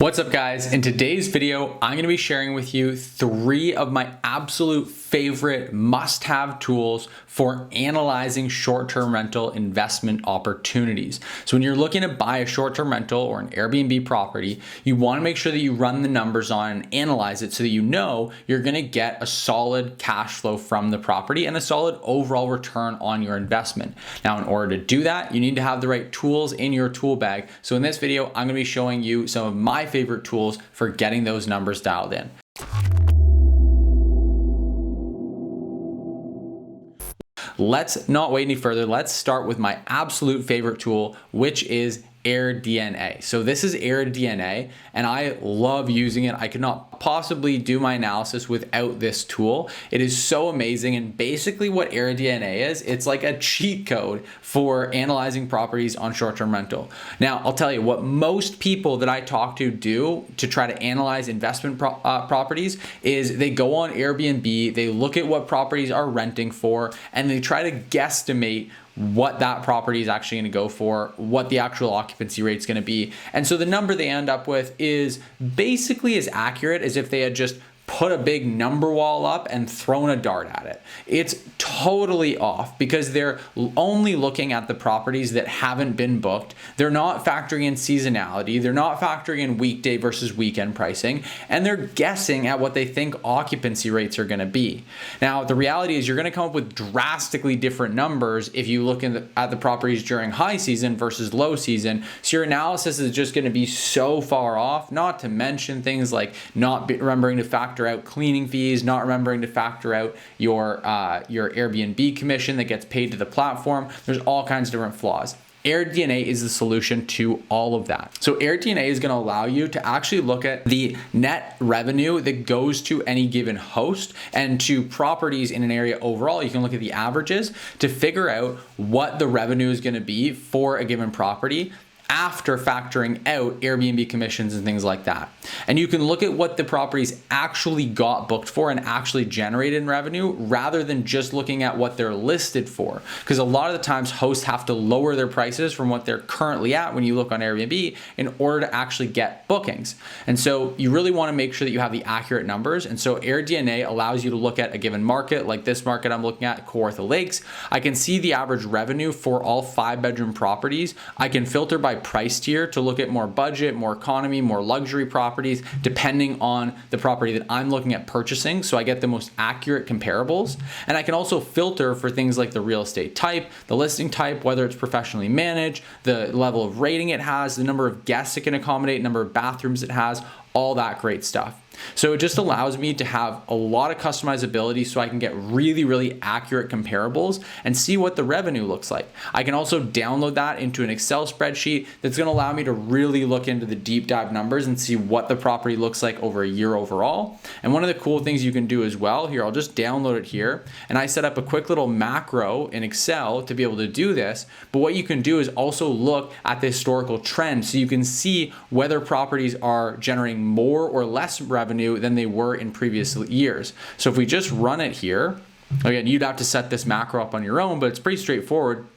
What's up guys? In today's video, I'm going to be sharing with you 3 of my absolute favorite must-have tools for analyzing short-term rental investment opportunities. So when you're looking to buy a short-term rental or an Airbnb property, you want to make sure that you run the numbers on and analyze it so that you know you're going to get a solid cash flow from the property and a solid overall return on your investment. Now, in order to do that, you need to have the right tools in your tool bag. So in this video, I'm going to be showing you some of my favorite tools for getting those numbers dialed in. Let's not wait any further. Let's start with my absolute favorite tool, which is AirDNA. So this is AirDNA and I love using it. I could not possibly do my analysis without this tool. It is so amazing, and basically what AirDNA is, it's like a cheat code for analyzing properties on short-term rental. Now, I'll tell you what most people that I talk to do to try to analyze investment properties is they go on Airbnb, they look at what properties are renting for, and they try to guesstimate what that property is actually going to go for, what the actual occupancy rate is going to be. And so the number they end up with is basically as accurate as if they had just put a big number wall up and thrown a dart at it. It's totally off because they're only looking at the properties that haven't been booked. They're not factoring in seasonality. They're not factoring in weekday versus weekend pricing, and they're guessing at what they think occupancy rates are going to be. Now, the reality is you're going to come up with drastically different numbers if you look at the properties during high season versus low season. So your analysis is just going to be so far off, not to mention things like not remembering to factor out cleaning fees, not remembering to factor out your Airbnb commission that gets paid to the platform. There's all kinds of different flaws. AirDNA is the solution to all of that. So AirDNA is going to allow you to actually look at the net revenue that goes to any given host and to properties in an area overall. You can look at the averages to figure out what the revenue is going to be for a given property after factoring out Airbnb commissions and things like that. And you can look at what the properties actually got booked for and actually generated in revenue rather than just looking at what they're listed for. Because a lot of the times hosts have to lower their prices from what they're currently at when you look on Airbnb in order to actually get bookings. And so you really want to make sure that you have the accurate numbers. And so AirDNA allows you to look at a given market, like this market I'm looking at, Kawartha Lakes. I can see the average revenue for all 5-bedroom properties. I can filter by price tier to look at more budget, more economy, more luxury properties, depending on the property that I'm looking at purchasing. So I get the most accurate comparables. And I can also filter for things like the real estate type, the listing type, whether it's professionally managed, the level of rating it has, the number of guests it can accommodate, number of bathrooms it has, all that great stuff. So it just allows me to have a lot of customizability so I can get really, really accurate comparables and see what the revenue looks like. I can also download that into an Excel spreadsheet that's going to allow me to really look into the deep dive numbers and see what the property looks like over a year overall. And one of the cool things you can do as well, here, I'll just download it here, and I set up a quick little macro in Excel to be able to do this. But what you can do is also look at the historical trend so you can see whether properties are generating more or less revenue than they were in previous years. So if we just run it here, again, you'd have to set this macro up on your own, but it's pretty straightforward.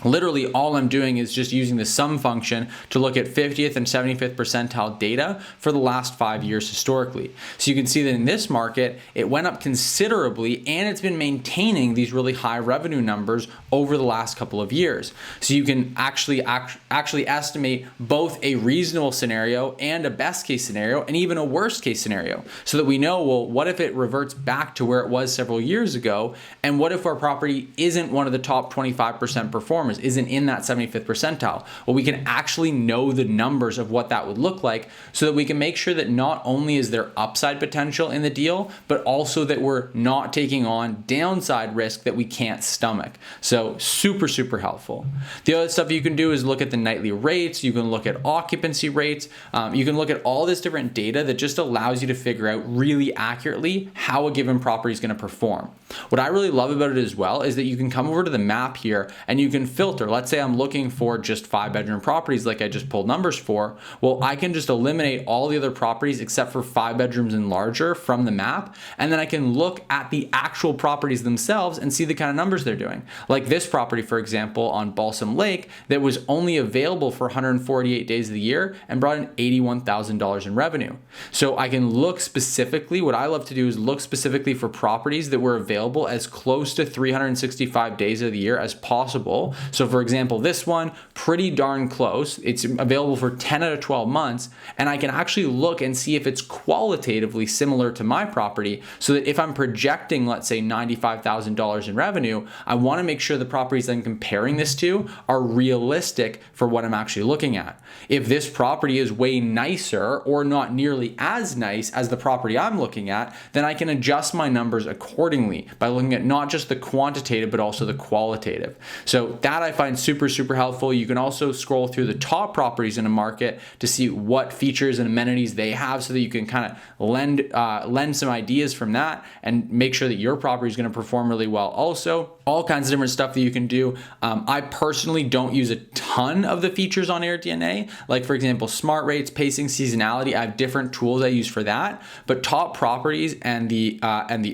Literally all I'm doing is just using the sum function to look at 50th and 75th percentile data for the last 5 years historically. So you can see that in this market, it went up considerably and it's been maintaining these really high revenue numbers over the last couple of years. So you can actually estimate both a reasonable scenario and a best case scenario and even a worst case scenario so that we know, well, what if it reverts back to where it was several years ago? And what if our property isn't one of the top 25% performers, isn't in that 75th percentile? Well, we can actually know the numbers of what that would look like so that we can make sure that not only is there upside potential in the deal, but also that we're not taking on downside risk that we can't stomach. So super, super helpful. The other stuff you can do is look at the nightly rates. You can look at occupancy rates. You can look at all this different data that just allows you to figure out really accurately how a given property is going to perform. What I really love about it as well is that you can come over to the map here and you can filter. Let's say I'm looking for just 5-bedroom properties like I just pulled numbers for. Well, I can just eliminate all the other properties except for 5 bedrooms and larger from the map. And then I can look at the actual properties themselves and see the kind of numbers they're doing. Like this property, for example, on Balsam Lake that was only available for 148 days of the year and brought in $81,000 in revenue. So I can look specifically, what I love to do is look specifically for properties that were available as close to 365 days of the year as possible. So for example, this one, pretty darn close. It's available for 10 out of 12 months. And I can actually look and see if it's qualitatively similar to my property, so that if I'm projecting, let's say $95,000 in revenue, I want to make sure the properties I'm comparing this to are realistic for what I'm actually looking at. If this property is way nicer or not nearly as nice as the property I'm looking at, then I can adjust my numbers accordingly by looking at not just the quantitative, but also the qualitative. So that I find super, super helpful. You can also scroll through the top properties in a market to see what features and amenities they have, so that you can kind of lend some ideas from that and make sure that your property is going to perform really well. Also, all kinds of different stuff that you can do. I personally don't use a ton of the features on AirDNA, like for example, smart rates, pacing, seasonality. I have different tools I use for that, but top properties and the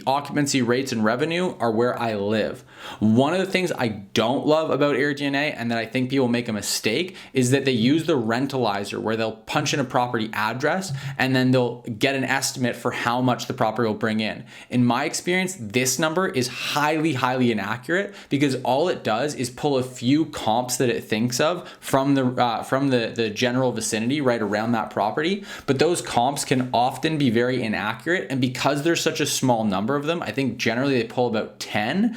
occupancy rates and revenue are where I live. One of the things I don't love about AirDNA, and that I think people make a mistake, is that they use the rentalizer, where they'll punch in a property address and then they'll get an estimate for how much the property will bring in. In my experience, this number is highly, highly inaccurate, because all it does is pull a few comps that it thinks of from the general vicinity right around that property. But those comps can often be very inaccurate, and because there's such a small number of them, I think generally they pull about 10.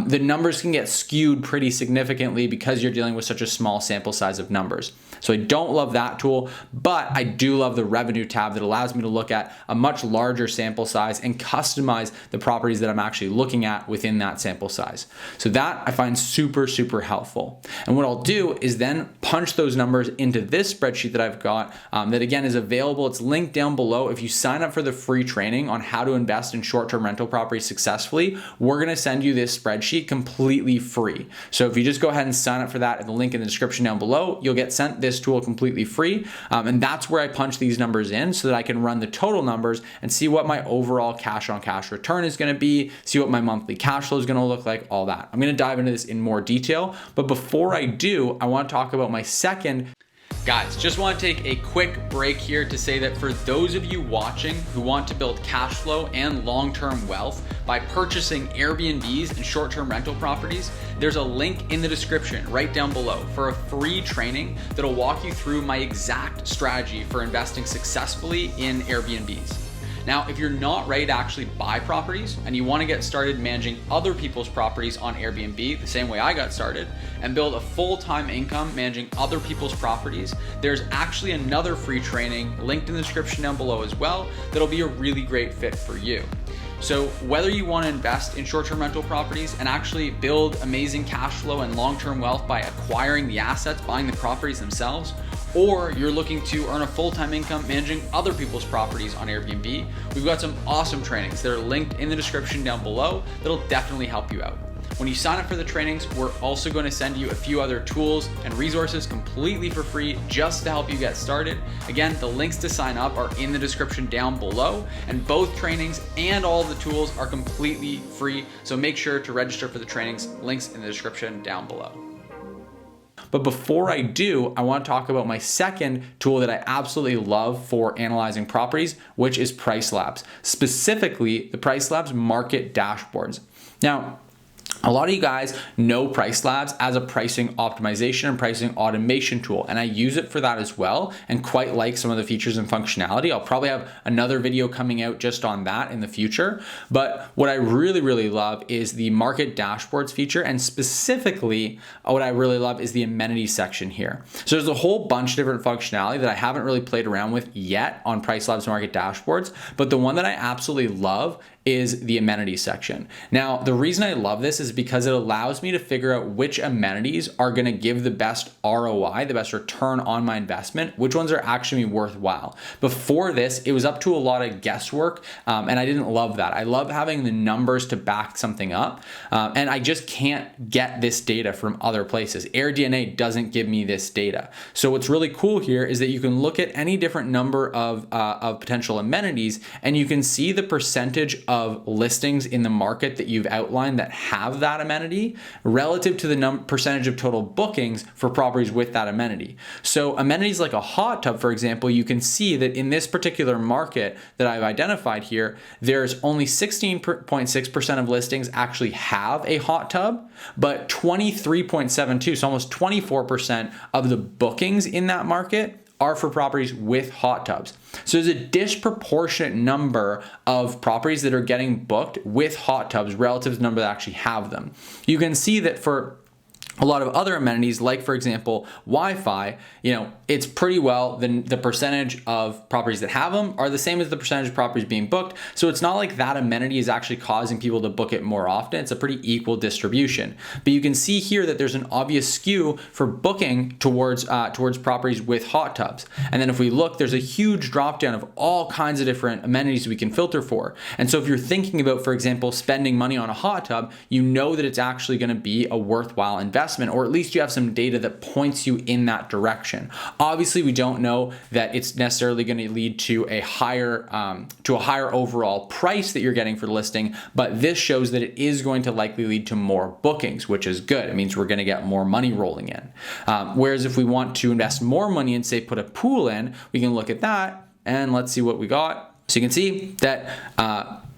The numbers can get skewed pretty significantly because you're dealing with such a small sample size of numbers. So I don't love that tool, but I do love the revenue tab that allows me to look at a much larger sample size and customize the properties that I'm actually looking at within that sample size. So that I find super, super helpful. And what I'll do is then punch those numbers into this spreadsheet that I've got that again is available. It's linked down below. If you sign up for the free training on how to invest in short-term rental properties successfully, we're going to send you this spreadsheet completely free. So if you just go ahead and sign up for that at the link in the description down below, you'll get sent this tool completely free. And that's where I punch these numbers in so that I can run the total numbers and see what my overall cash on cash return is going to be, see what my monthly cash flow is going to look like, all that. I'm going to dive into this in more detail. But before I do, I want to talk about my second. Guys, just want to take a quick break here to say that for those of you watching who want to build cash flow and long-term wealth by purchasing Airbnbs and short-term rental properties, there's a link in the description right down below for a free training that'll walk you through my exact strategy for investing successfully in Airbnbs. Now, if you're not ready to actually buy properties and you want to get started managing other people's properties on Airbnb, the same way I got started, and build a full-time income managing other people's properties, there's actually another free training linked in the description down below as well that'll be a really great fit for you. So whether you want to invest in short-term rental properties and actually build amazing cash flow and long-term wealth by acquiring the assets, buying the properties themselves, or you're looking to earn a full-time income managing other people's properties on Airbnb, we've got some awesome trainings that are linked in the description down below that'll definitely help you out. When you sign up for the trainings, we're also going to send you a few other tools and resources completely for free just to help you get started. Again, the links to sign up are in the description down below, and both trainings and all the tools are completely free. So make sure to register for the trainings, links in the description down below. But before I do, I want to talk about my second tool that I absolutely love for analyzing properties, which is PriceLabs, specifically the PriceLabs market dashboards. Now, a lot of you guys know PriceLabs as a pricing optimization and pricing automation tool, and I use it for that as well and quite like some of the features and functionality. I'll probably have another video coming out just on that in the future, but what I really, really love is the market dashboards feature, and specifically what I really love is the amenities section here. So there's a whole bunch of different functionality that I haven't really played around with yet on PriceLabs market dashboards, but the one that I absolutely love is the amenities section. Now, the reason I love this is because it allows me to figure out which amenities are going to give the best ROI, the best return on my investment, which ones are actually worthwhile. Before this, it was up to a lot of guesswork, and I didn't love that. I love having the numbers to back something up, and I just can't get this data from other places. AirDNA doesn't give me this data. So what's really cool here is that you can look at any different number of potential amenities, and you can see the percentage of listings in the market that you've outlined that have that amenity relative to the percentage of total bookings for properties with that amenity. So amenities like a hot tub, for example, you can see that in this particular market that I've identified here, there's only 16.6% of listings actually have a hot tub, but 23.72, so almost 24% of the bookings in that market are for properties with hot tubs. So there's a disproportionate number of properties that are getting booked with hot tubs relative to the number that actually have them. You can see that for a lot of other amenities, like for example, Wi-Fi, it's pretty well, the percentage of properties that have them are the same as the percentage of properties being booked. So it's not like that amenity is actually causing people to book it more often. It's a pretty equal distribution. But you can see here that there's an obvious skew for booking towards properties with hot tubs. And then if we look, there's a huge drop down of all kinds of different amenities we can filter for. And so if you're thinking about, for example, spending money on a hot tub, you know that it's actually going to be a worthwhile investment, or at least you have some data that points you in that direction. Obviously, we don't know that it's necessarily going to lead to a higher overall price that you're getting for the listing, but this shows that it is going to likely lead to more bookings, which is good. It means we're going to get more money rolling in. Whereas if we want to invest more money and say put a pool in, we can look at that and let's see what we got. So you can see that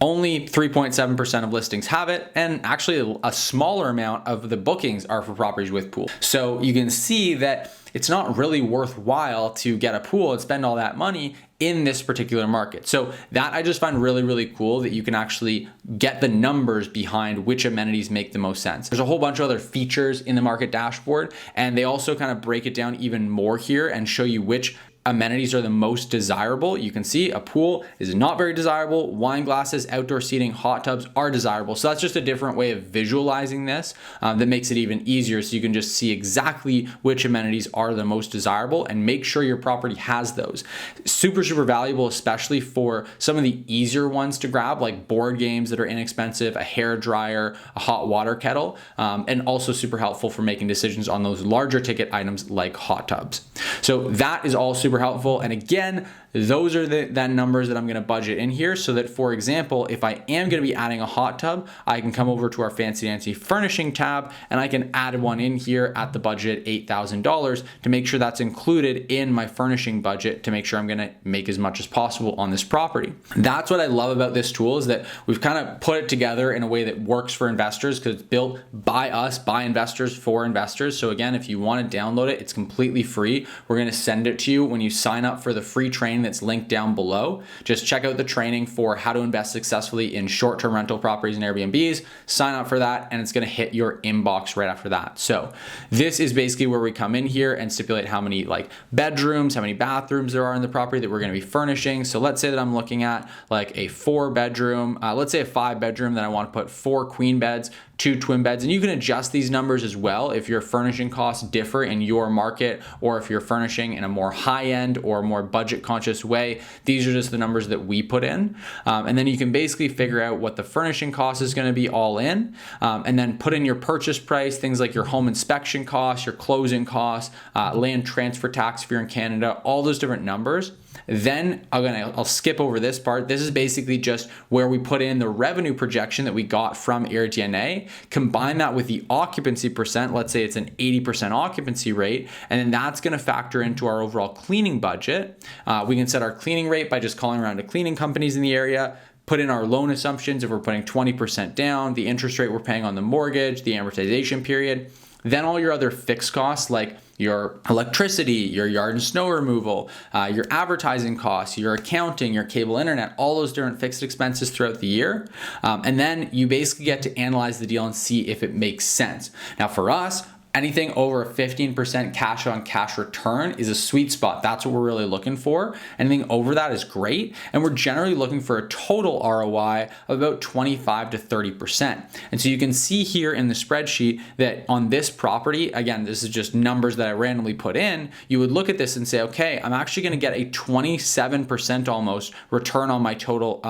only 3.7% of listings have it, and actually a smaller amount of the bookings are for properties with pool. So you can see that it's not really worthwhile to get a pool and spend all that money in this particular market. So that I just find really, really cool that you can actually get the numbers behind which amenities make the most sense. There's a whole bunch of other features in the market dashboard, and they also kind of break it down even more here and show you which amenities are the most desirable. You can see a pool is not very desirable. Wine glasses, outdoor seating, hot tubs are desirable. So that's just a different way of visualizing this that makes it even easier. So you can just see exactly which amenities are the most desirable and make sure your property has those. Super, super valuable, especially for some of the easier ones to grab, like board games that are inexpensive, a hair dryer, a hot water kettle, and also super helpful for making decisions on those larger ticket items like hot tubs. So that is all super helpful. And again, those are the numbers that I'm going to budget in here, so that, for example, if I am going to be adding a hot tub, I can come over to our fancy dancy furnishing tab and I can add one in here at the budget $8,000 to make sure that's included in my furnishing budget, to make sure I'm going to make as much as possible on this property. That's what I love about this tool, is that we've kind of put it together in a way that works for investors, because it's built by us, by investors, for investors. So again, if you want to download it, it's completely free. We're going to send it to you when you sign up for the free training that's linked down below. Just check out the training for how to invest successfully in short-term rental properties and Airbnbs. Sign up for that, and it's going to hit your inbox right after that. So this is basically where we come in here and stipulate how many bedrooms, how many bathrooms there are in the property that we're going to be furnishing. So let's say that I'm looking at like a 4-bedroom, let's say a 5-bedroom that I want to put 4 queen beds, 2 twin beds, and you can adjust these numbers as well if your furnishing costs differ in your market, or if you're furnishing in a more high-end or more budget-conscious way. These are just the numbers that we put in, and then you can basically figure out what the furnishing cost is going to be all in, and then put in your purchase price, things like your home inspection costs, your closing costs, land transfer tax if you're in Canada, all those different numbers. Then I'll skip over this part. This is basically just where we put in the revenue projection that we got from AirDNA, combine that with the occupancy percent. Let's say it's an 80% occupancy rate, and then that's going to factor into our overall cleaning budget. We can set our cleaning rate by just calling around to cleaning companies in the area, put in our loan assumptions if we're putting 20% down, the interest rate we're paying on the mortgage, the amortization period. Then all your other fixed costs, like your electricity, your yard and snow removal, your advertising costs, your accounting, your cable internet, all those different fixed expenses throughout the year. And then you basically get to analyze the deal and see if it makes sense. Now for us, Anything over a 15% cash on cash return is a sweet spot. That's what we're really looking for. Anything over that is great. And we're generally looking for a total ROI of about 25 to 30%. And so you can see here in the spreadsheet that on this property, again, this is just numbers that I randomly put in, you would look at this and say, okay, I'm actually going to get a 27% almost return on my total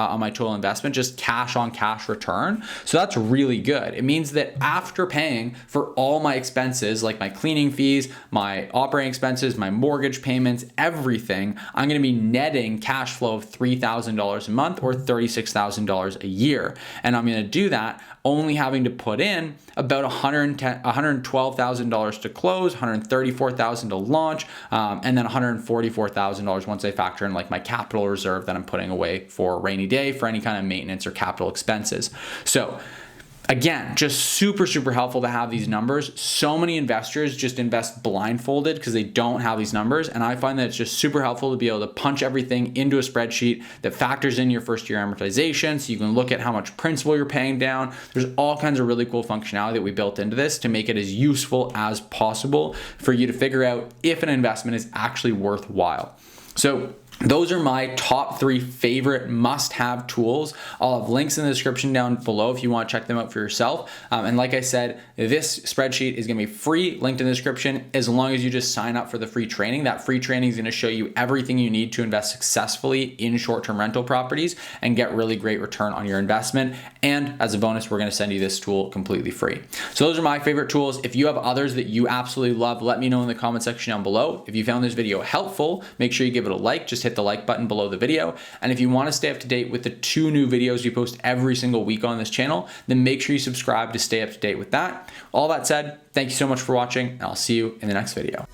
investment, just cash on cash return. So that's really good. It means that after paying for all my expenses, like my cleaning fees, my operating expenses, my mortgage payments, everything, I'm going to be netting cash flow of $3,000 a month or $36,000 a year. And I'm going to do that only having to put in about $112,000 to close, $134,000 to launch, and then $144,000 once I factor in like my capital reserve that I'm putting away for a rainy day for any kind of maintenance or capital expenses. So again, just super, super helpful to have these numbers. So many investors just invest blindfolded because they don't have these numbers. And I find that it's just super helpful to be able to punch everything into a spreadsheet that factors in your first year amortization. So you can look at how much principal you're paying down. There's all kinds of really cool functionality that we built into this to make it as useful as possible for you to figure out if an investment is actually worthwhile. So those are my top 3 favorite must-have tools. I'll have links in the description down below if you want to check them out for yourself. And like I said, this spreadsheet is going to be free, linked in the description, as long as you just sign up for the free training. That free training is going to show you everything you need to invest successfully in short-term rental properties and get really great return on your investment. And as a bonus, we're going to send you this tool completely free. So those are my favorite tools. If you have others that you absolutely love, let me know in the comment section down below. If you found this video helpful, make sure you give it a like. Just hit the like button below the video. And if you want to stay up to date with the 2 new videos we post every single week on this channel, then make sure you subscribe to stay up to date with that. All that said, thank you so much for watching, and I'll see you in the next video.